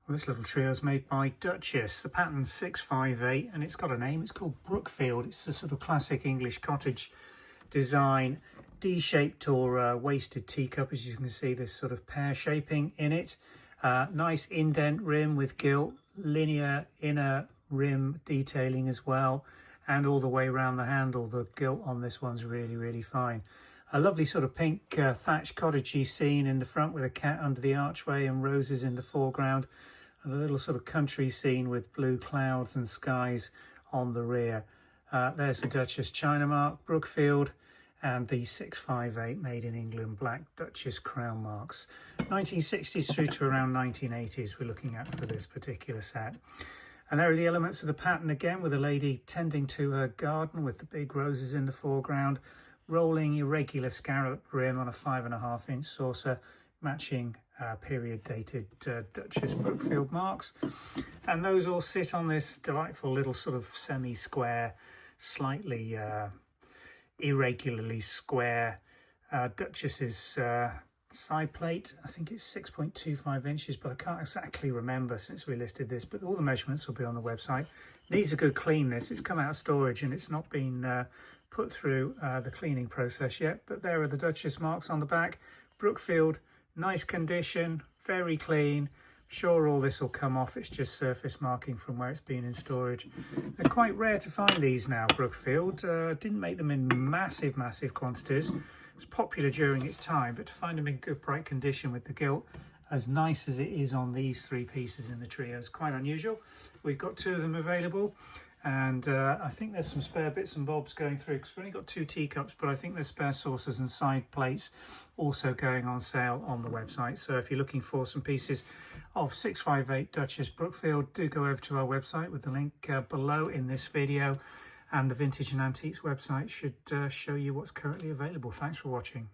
Well, this little trio is made by Duchess. The pattern's 658 and it's got a name. It's called Brookfield. It's a sort of classic English cottage design, D-shaped or waisted teacup. As you can see, there's sort of pear shaping in it. Nice indent rim with gilt, linear inner rim detailing as well, and all the way around the handle. The gilt on this one's really, really fine. A lovely sort of pink thatched cottagey scene in the front with a cat under the archway and roses in the foreground, and a little sort of country scene with blue clouds and skies on the rear. There's the Duchess China mark, Brookfield, and the 658 made in England black Duchess Crown marks. 1960s through to around 1980s we're looking at for this particular set. And there are the elements of the pattern again, with a lady tending to her garden with the big roses in the foreground, rolling irregular scalloped rim on a 5.5-inch saucer, matching period dated Duchess Brookfield marks. And those all sit on this delightful little sort of semi-square, slightly irregularly square Duchess's side plate. I think it's 6.25 inches, but I can't exactly remember since we listed this, but all the measurements will be on the website. Needs a good clean. It's come out of storage and it's not been put through the cleaning process yet, but there are the Duchess marks on the back. Brookfield, nice condition, very clean. Sure, all this will come off. It's just surface marking from where it's been in storage. They're quite rare to find these now, Brookfield. Didn't make them in massive quantities. It's popular during its time, but to find them in good bright condition with the gilt as nice as it is on these three pieces in the trio is quite unusual. We've got two of them available, and I think there's some spare bits and bobs going through because we've only got 2 teacups, but I think there's spare saucers and side plates also going on sale on the website. So if you're looking for some pieces of 658 Duchess Brookfield, do go over to our website with the link below in this video, and the Vintage and Antiques website should show you what's currently available. Thanks for watching.